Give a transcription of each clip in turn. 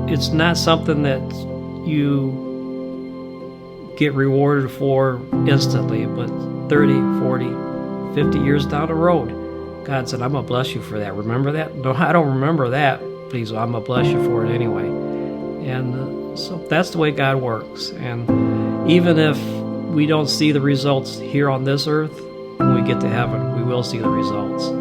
it's not something that you get rewarded for instantly, but 30, 40, 50 years down the road, God said, I'm going to bless you for that. Remember that? No, I don't remember that. Please, I'm going to bless you for it anyway. And so that's the way God works. And even if we don't see the results here on this earth, when we get to heaven, we will see the results.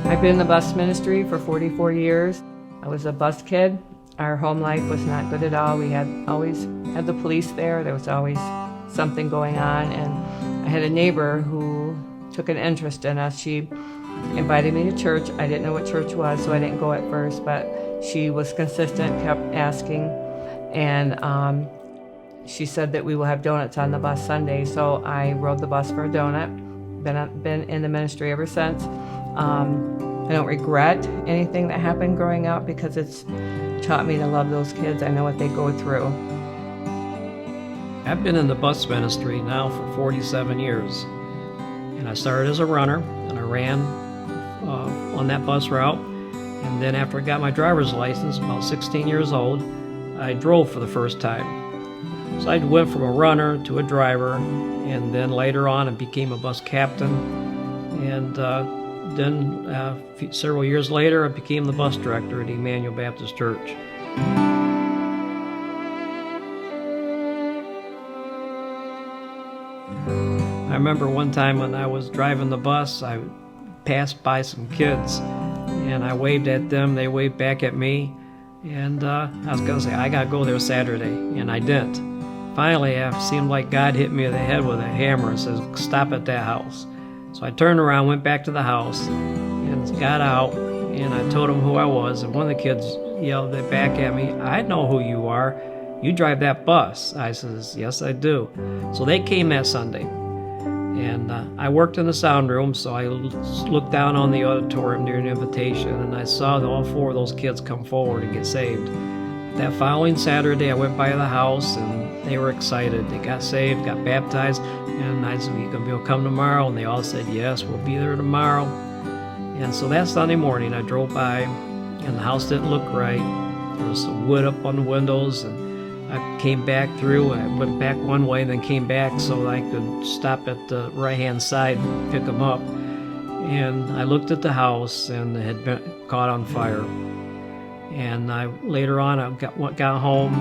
I've been in the bus ministry for 44 years. I was a bus kid. Our home life was not good at all. We had always had the police there. There was always something going on. And I had a neighbor who took an interest in us. She invited me to church. I didn't know what church was, so I didn't go at first, but she was consistent, kept asking. And she said that we will have donuts on the bus Sunday, so I rode the bus for a donut. Been in the ministry ever since. I don't regret anything that happened growing up because it's taught me to love those kids. I know what they go through. I've been in the bus ministry now for 47 years. And I started as a runner, and I ran on that bus route. And then after I got my driver's license, about 16 years old, I drove for the first time. So I went from a runner to a driver, and then later on I became a bus captain. And then several years later, I became the bus director at Emmanuel Baptist Church. I remember one time when I was driving the bus, I passed by some kids, and I waved at them. They waved back at me, and I was going to say, I got to go there Saturday, and I didn't. Finally, it seemed like God hit me in the head with a hammer and says, stop at that house. So I turned around, went back to the house, and got out, and I told them who I was, and one of the kids yelled back at me, I know who you are. You drive that bus. I says, yes, I do. So they came that Sunday, and I worked in the sound room, so I looked down on the auditorium during the invitation, and I saw all four of those kids come forward and get saved. That following Saturday, I went by the house, and they were excited. They got saved, got baptized, and I said, you gonna come tomorrow? And they all said, yes, we'll be there tomorrow. And so that Sunday morning, I drove by, and the house didn't look right. There was some wood up on the windows, and I came back through, and I went back one way, then came back so I could stop at the right-hand side and pick them up. And I looked at the house, and it had been caught on fire. And later on, I got home,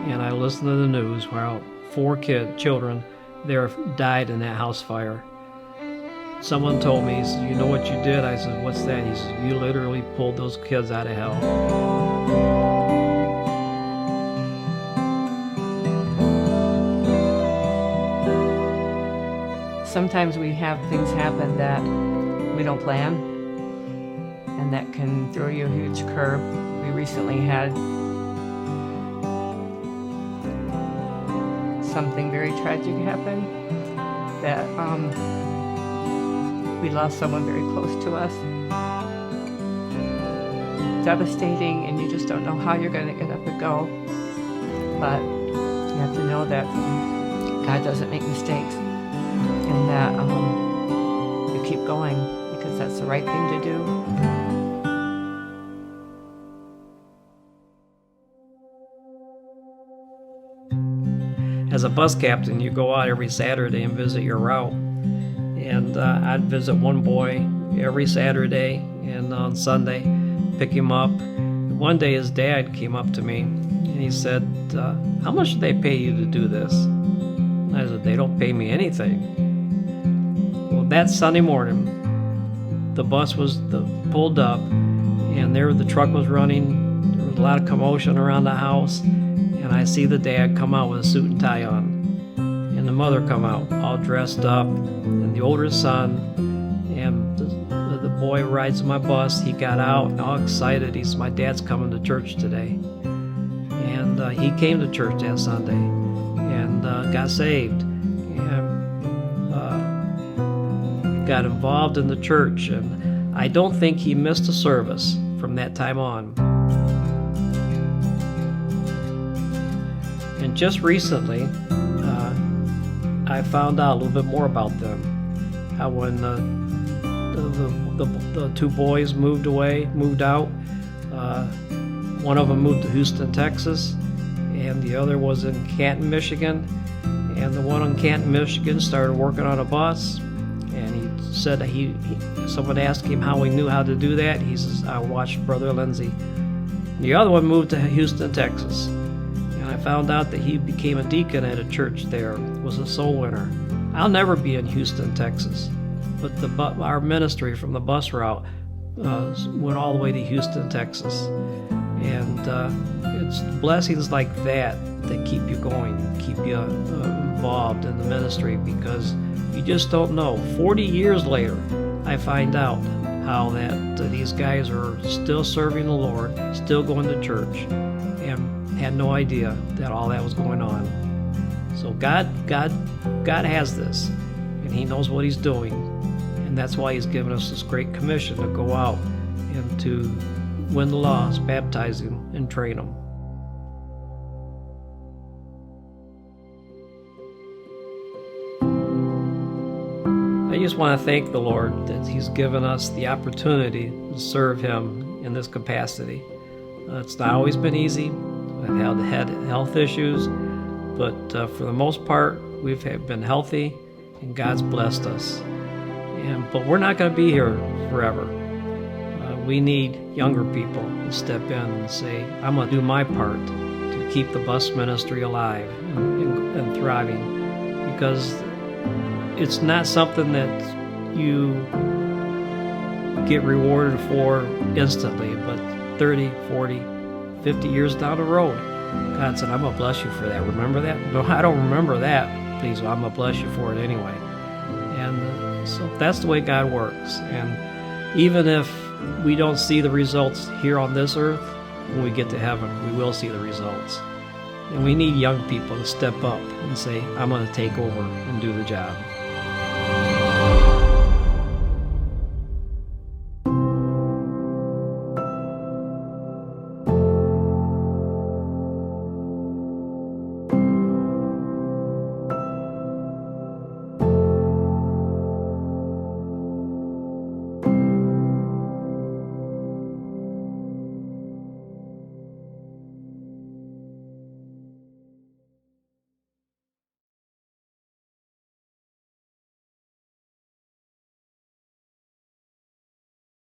and I listened to the news where 4 children there died in that house fire. Someone told me, he said, you know what you did? I said, what's that? He said, you literally pulled those kids out of hell. Sometimes we have things happen that we don't plan, and that can throw you a huge curve. We recently had something very tragic happen, that we lost someone very close to us. Devastating, and you just don't know how you're going to get up and go. But you have to know that God doesn't make mistakes, and that you keep going because that's the right thing to do. As a bus captain, you go out every Saturday and visit your route. And I'd visit one boy every Saturday, and on Sunday, pick him up. One day his dad came up to me, and he said, how much do they pay you to do this? And I said, they don't pay me anything. Well, that Sunday morning, the bus was pulled up, and the truck was running. There was a lot of commotion around the house. And I see the dad come out with a suit and tie on, and the mother come out all dressed up, and the older son, and the boy rides my bus. He got out and all excited. He said, my dad's coming to church today. And he came to church that Sunday and got saved, and got involved in the church. And I don't think he missed a service from that time on. And just recently, I found out a little bit more about them. How when the two boys moved out, one of them moved to Houston, Texas, and the other was in Canton, Michigan. And the one in Canton, Michigan started working on a bus, and he said that someone asked him how he knew how to do that. He says, I watched Brother Lindsay. The other one moved to Houston, Texas, and I found out that he became a deacon at a church there, was a soul winner. I'll never be in Houston, Texas, but our ministry from the bus route went all the way to Houston, Texas. And it's blessings like that that keep you going, keep you involved in the ministry, because you just don't know. 40 years later, I find out how that these guys are still serving the Lord, still going to church, and had no idea that all that was going on. So God has this, and He knows what He's doing, and that's why He's given us this great commission to go out and to win the lost, baptizing, and train them. I just want to thank the Lord that He's given us the opportunity to serve Him in this capacity. It's not always been easy. I've had health issues, but for the most part, we've been healthy, and God's blessed us. But we're not going to be here forever. We need younger people to step in and say, I'm going to do my part to keep the bus ministry alive and thriving, because it's not something that you get rewarded for instantly, but 30, 40, 50 years down the road, God said, I'm going to bless you for that. Remember that? No, I don't remember that. Please, I'm going to bless you for it anyway. And so that's the way God works. And even if we don't see the results here on this earth, when we get to heaven, we will see the results. And we need young people to step up and say, I'm going to take over and do the job.